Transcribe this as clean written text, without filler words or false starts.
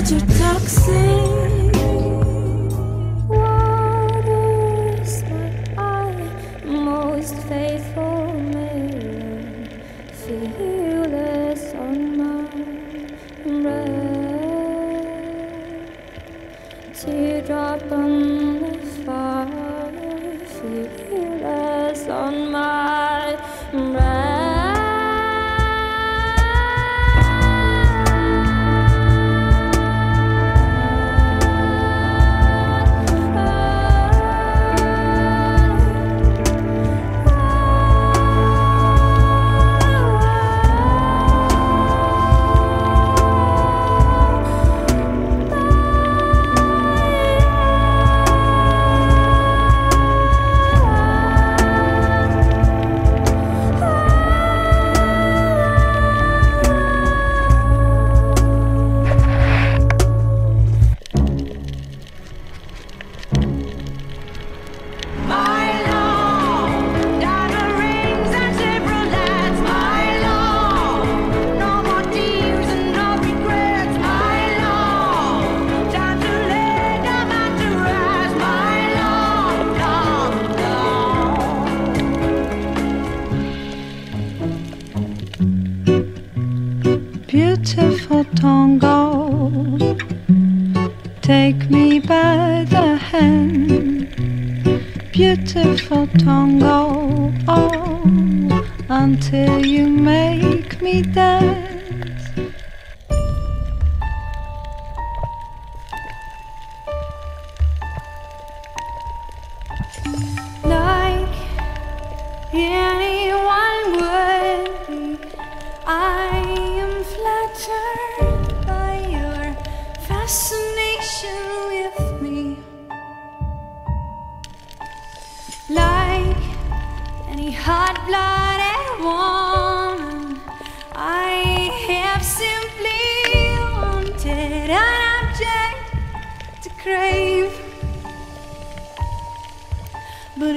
too toxic. Water's my most faithful mirror, fearless on my breath. Teardrop on the fire, fearless on my breath. Beautiful tango, take me by the hand. Beautiful tango, oh, until you make me dance. Like anyone would be, I am flattered by your fascination with me. Like any hot-blooded woman, I have simply wanted an object to crave. But